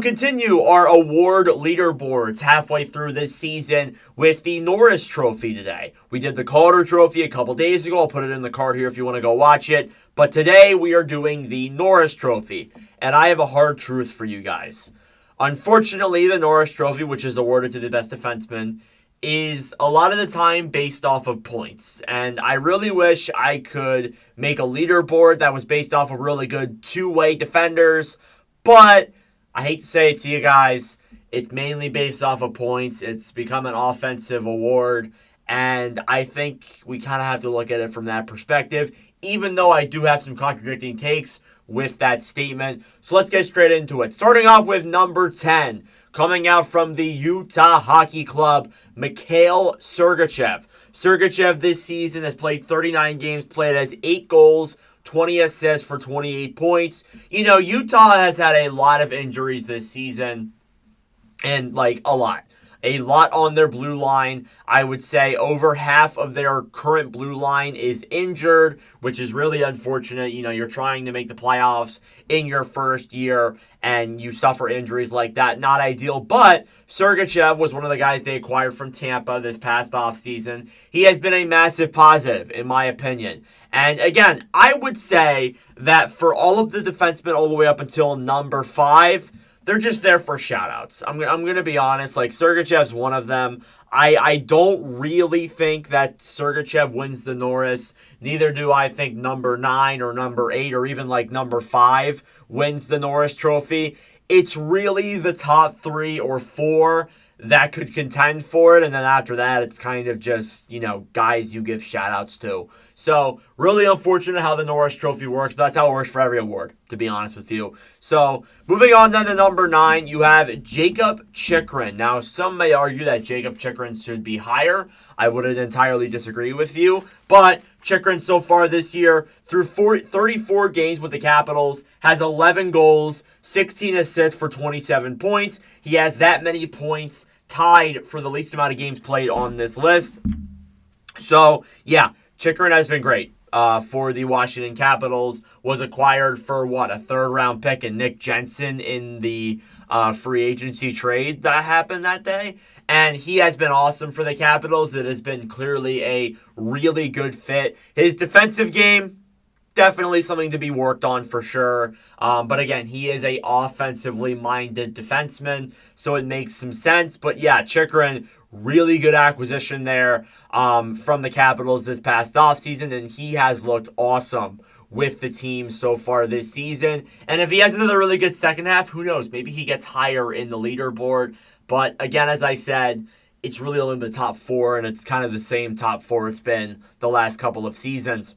Continue our award leaderboards halfway through this season with the Norris Trophy today. We did the Calder Trophy a couple days ago. I'll put it in the card here if you want to go watch it. But today we are doing the Norris Trophy, and I have a hard truth for you guys. Unfortunately, the Norris Trophy, which is awarded to the best defenseman, is a lot of the time based off of points. And I really wish I could make a leaderboard that was based off of really good two-way defenders, but I hate to say it to you guys, it's mainly based off of points. It's become an offensive award, and I think we kind of have to look at it from that perspective, even though I do have some contradicting takes with that statement. So let's get straight into it. Starting off with number 10, coming out from the Utah Hockey Club, Mikhail Sergachev. Sergachev this season has played 39 games, played has 8 goals, 20 assists for 28 points. You know, Utah has had a lot of injuries this season, and a lot. A lot on their blue line. I would say over half of their current blue line is injured, which is really unfortunate. You know, you're trying to make the playoffs in your first year, and you suffer injuries like that. Not ideal, but Sergachev was one of the guys they acquired from Tampa this past offseason. He has been a massive positive, in my opinion. And again, I would say that for all of the defensemen all the way up until number 5, they're just there for shout-outs. I'm going to be honest. Sergachev's one of them. I don't really think that Sergachev wins the Norris. Neither do I think number 9 or number 8 or even number 5 wins the Norris Trophy. It's really the top 3 or 4 that could contend for it, and then after that, it's kind of just, guys you give shout-outs to. So, really unfortunate how the Norris Trophy works, but that's how it works for every award, to be honest with you. So, moving on then to number 9, you have Jacob Chychrun. Now, some may argue that Jacob Chychrun should be higher. I wouldn't entirely disagree with you, but Chychrun so far this year, through 34 games with the Capitals, has 11 goals, 16 assists for 27 points. He has that many points tied for the least amount of games played on this list. So, yeah, Chychrun has been great for the Washington Capitals. Was acquired for, a third-round pick and Nick Jensen in the free agency trade that happened that day. And he has been awesome for the Capitals. It has been clearly a really good fit. His defensive game, definitely something to be worked on for sure. But again, he is a offensively minded defenseman, so it makes some sense. But yeah, Chychrun, really good acquisition there from the Capitals this past offseason, and he has looked awesome with the team so far this season. And if he has another really good second half, who knows? Maybe he gets higher in the leaderboard. But again, as I said, it's really only the top 4, and it's kind of the same top 4 it's been the last couple of seasons.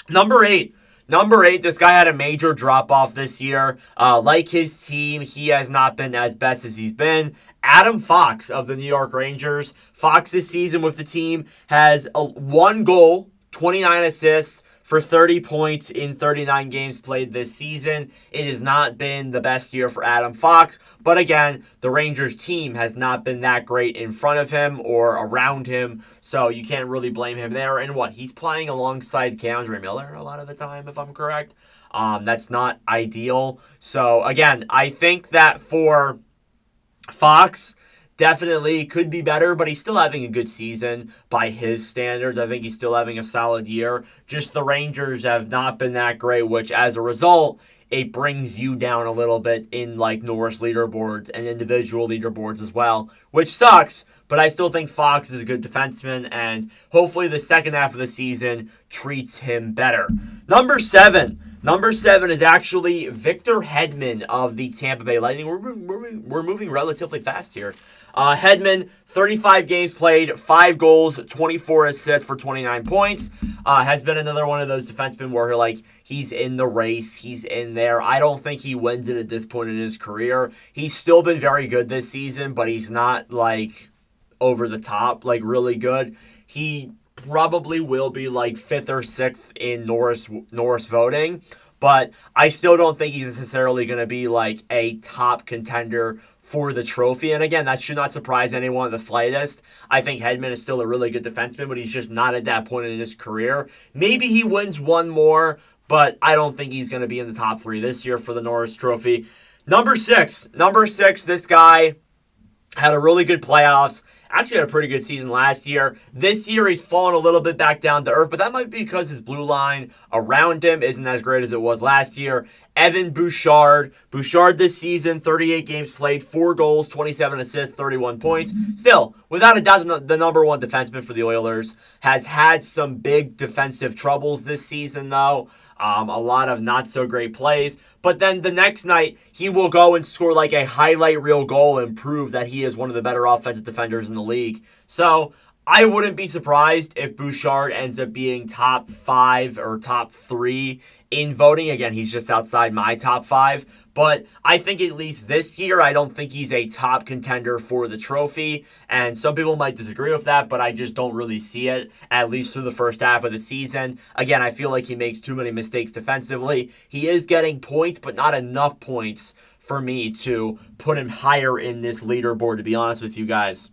Number 8, this guy had a major drop-off this year. Like his team, he has not been as best as he's been. Adam Fox of the New York Rangers. Fox this season with the team has 1 goal, 29 assists, for 30 points in 39 games played this season. It has not been the best year for Adam Fox, but again, the Rangers team has not been that great in front of him or around him, so you can't really blame him there. And he's playing alongside K'Andre Miller a lot of the time, if I'm correct. That's not ideal. So again, I think that for Fox, definitely could be better, but he's still having a good season by his standards. I think he's still having a solid year. Just the Rangers have not been that great, which as a result, it brings you down a little bit in Norris leaderboards and individual leaderboards as well, which sucks, but I still think Fox is a good defenseman, and hopefully the second half of the season treats him better. Number 7 is actually Victor Hedman of the Tampa Bay Lightning. We're moving relatively fast here. Hedman, 35 games played, 5 goals, 24 assists for 29 points. Has been another one of those defensemen where he's in the race, he's in there. I don't think he wins it at this point in his career. He's still been very good this season, but he's not over the top, really good. He probably will be 5th or 6th in Norris voting, but I still don't think he's necessarily going to be a top contender for the trophy. And again, that should not surprise anyone the slightest. I think Hedman is still a really good defenseman, but he's just not at that point in his career. Maybe he wins one more, but I don't think he's going to be in the top 3 this year for the Norris Trophy. Number six, this guy had a really good playoffs. Actually had a pretty good season last year. This year he's fallen a little bit back down to earth, but that might be because his blue line around him isn't as great as it was last year. Evan Bouchard. Bouchard this season, 38 games played, 4 goals, 27 assists, 31 points. Still, without a doubt, the number one defenseman for the Oilers. Has had some big defensive troubles this season, though. A lot of not so great plays. But then the next night, he will go and score like a highlight reel goal and prove that he is one of the better offensive defenders in the league. So I wouldn't be surprised if Bouchard ends up being top 5 or top 3 in voting. Again, he's just outside my top 5. But I think at least this year, I don't think he's a top contender for the trophy. And some people might disagree with that, but I just don't really see it, at least through the first half of the season. Again, I feel like he makes too many mistakes defensively. He is getting points, but not enough points for me to put him higher in this leaderboard, to be honest with you guys.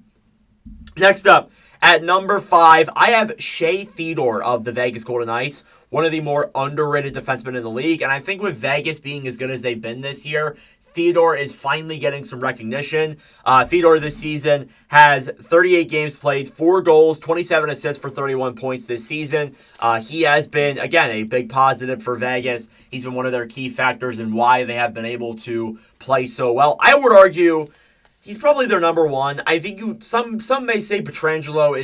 Next up, at number 5, I have Shea Theodore of the Vegas Golden Knights, one of the more underrated defensemen in the league. And I think with Vegas being as good as they've been this year, Theodore is finally getting some recognition. Theodore this season has 38 games played, 4 goals, 27 assists for 31 points this season. He has been, again, a big positive for Vegas. He's been one of their key factors in why they have been able to play so well. I would argue he's probably their number one. I think some may say Pietrangelo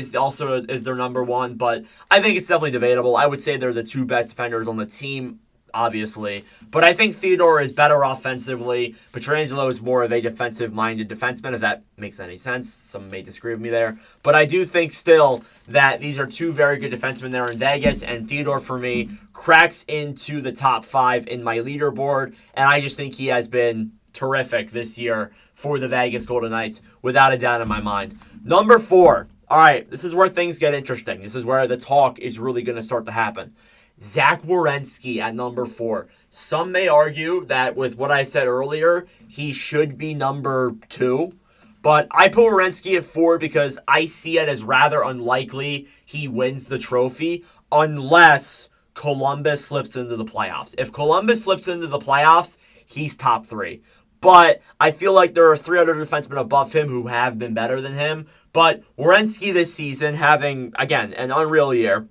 is their number one, but I think it's definitely debatable. I would say they're the 2 best defenders on the team, obviously. But I think Theodore is better offensively. Pietrangelo is more of a defensive-minded defenseman, if that makes any sense. Some may disagree with me there. But I do think still that these are 2 very good defensemen there in Vegas, and Theodore, for me, cracks into the top 5 in my leaderboard, and I just think he has been terrific this year for the Vegas Golden Knights, without a doubt in my mind. Number 4. All right, this is where things get interesting. This is where the talk is really going to start to happen. Zach Werenski at number 4. Some may argue that with what I said earlier, he should be number 2. But I put Werenski at 4 because I see it as rather unlikely he wins the trophy unless Columbus slips into the playoffs. If Columbus slips into the playoffs, he's top 3. But I feel like there are 3 other defensemen above him who have been better than him. But Werenski this season, having, again, an unreal year,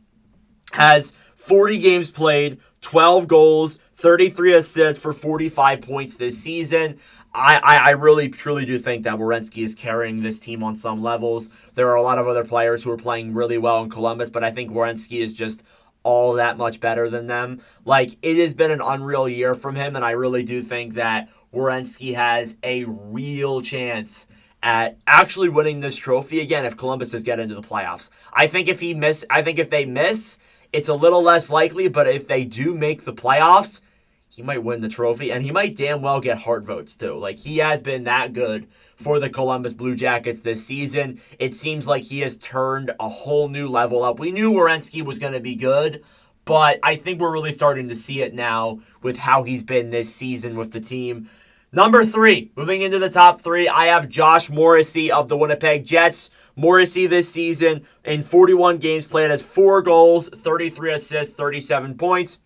has 40 games played, 12 goals, 33 assists for 45 points this season. I really, truly do think that Werenski is carrying this team on some levels. There are a lot of other players who are playing really well in Columbus, but I think Werenski is just all that much better than them. Like, it has been an unreal year from him, and I really do think that Werenski has a real chance at actually winning this trophy again if Columbus does get into the playoffs. I think if they miss, it's a little less likely, but if they do make the playoffs, he might win the trophy, and he might damn well get Hart votes too. Like, he has been that good for the Columbus Blue Jackets this season. It seems like he has turned a whole new level up. We knew Werenski was going to be good, but I think we're really starting to see it now with how he's been this season with the team. Number 3, moving into the top 3, I have Josh Morrissey of the Winnipeg Jets. Morrissey this season, in 41 games played, has 4 goals, 33 assists, 37 points.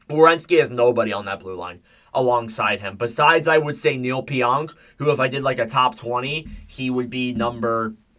Werenski has nobody on that blue line alongside him. Besides, I would say Neil Pionk, who if I did like a top 20, he would be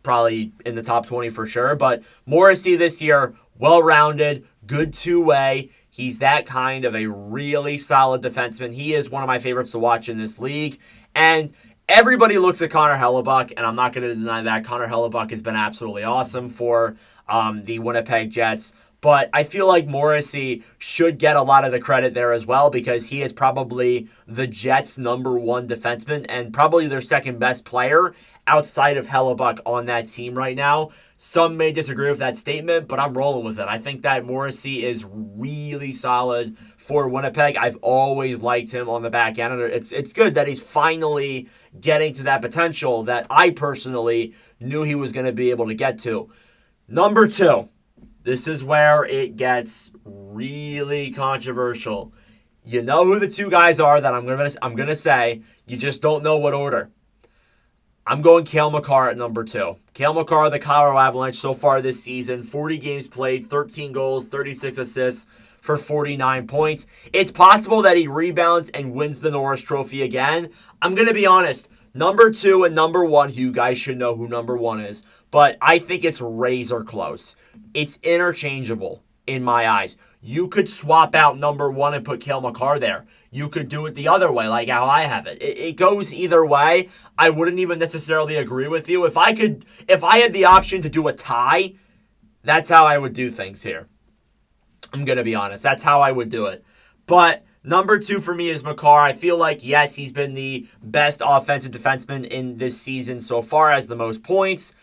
probably in the top 20 for sure. But Morrissey this year, well-rounded, good two-way. He's that kind of a really solid defenseman. He is one of my favorites to watch in this league. And everybody looks at Connor Hellebuyck, and I'm not going to deny that. Connor Hellebuyck has been absolutely awesome for the Winnipeg Jets. But I feel like Morrissey should get a lot of the credit there as well because he is probably the Jets' number 1 defenseman and probably their second best player outside of Hellebuyck on that team right now. Some may disagree with that statement, but I'm rolling with it. I think that Morrissey is really solid for Winnipeg. I've always liked him on the back end. It's good that he's finally getting to that potential that I personally knew he was going to be able to get to. Number 2. This is where it gets really controversial. You know who the 2 guys are that I'm gonna say. You just don't know what order. I'm going Cale Makar at number 2. Cale Makar of the Colorado Avalanche so far this season, 40 games played, 13 goals, 36 assists for 49 points. It's possible that he rebounds and wins the Norris Trophy again. I'm going to be honest. Number 2 and number 1, you guys should know who number 1 is, but I think it's razor close. It's interchangeable in my eyes. You could swap out number 1 and put Cale Makar there. You could do it the other way, like how I have it. It goes either way. I wouldn't even necessarily agree with you. If I had the option to do a tie, that's how I would do things here. I'm going to be honest. That's how I would do it. But number 2 for me is Makar. I feel like, yes, he's been the best offensive defenseman in this season so far, has the most points.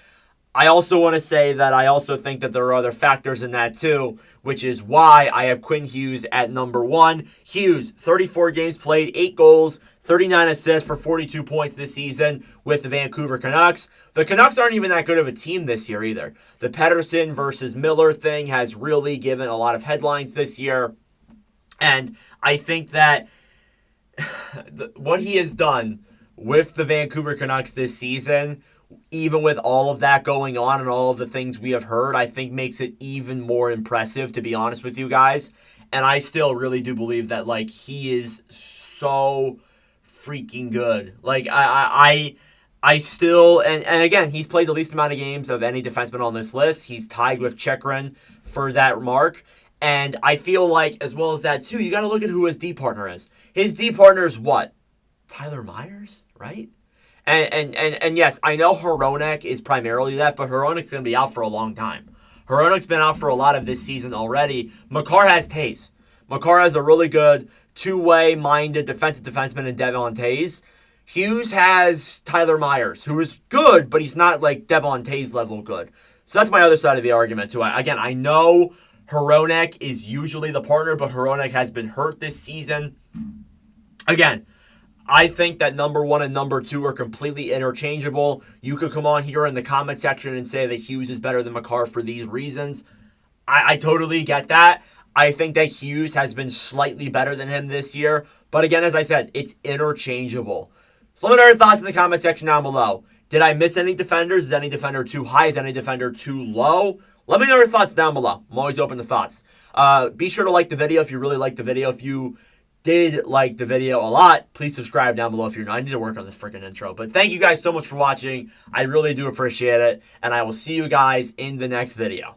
I also want to say that I also think that there are other factors in that too, which is why I have Quinn Hughes at number 1. Hughes, 34 games played, 8 goals, 39 assists for 42 points this season with the Vancouver Canucks. The Canucks aren't even that good of a team this year either. The Pettersson versus Miller thing has really given a lot of headlines this year. And I think that what he has done with the Vancouver Canucks this season, even with all of that going on and all of the things we have heard, I think makes it even more impressive, to be honest with you guys. And I still really do believe that, like, he is so freaking good. Like, I still, and again, he's played the least amount of games of any defenseman on this list. He's tied with Chekrin for that mark. And I feel like, as well as that too, you got to look at who his D partner is. His D partner is what? Tyler Myers, right? And yes, I know Hronek is primarily that, but Hronek's going to be out for a long time. Hronek's been out for a lot of this season already. Makar has Taves. Makar has a really good two-way minded defensive defenseman in Devon Taves. Hughes has Tyler Myers, who is good, but he's not like Devon Taves level good. So that's my other side of the argument too. Again, I know Hronek is usually the partner, but Hronek has been hurt this season. Again, I think that number 1 and number 2 are completely interchangeable. You could come on here in the comment section and say that Hughes is better than Makar for these reasons. I totally get that. I think that Hughes has been slightly better than him this year. But again, as I said, it's interchangeable. So let me know your thoughts in the comment section down below. Did I miss any defenders? Is any defender too high? Is any defender too low? Let me know your thoughts down below. I'm always open to thoughts. Be sure to like the video if you really liked the video. If you did like the video a lot, please subscribe down below if you're not. I need to work on this freaking intro. But thank you guys so much for watching. I really do appreciate it. And I will see you guys in the next video.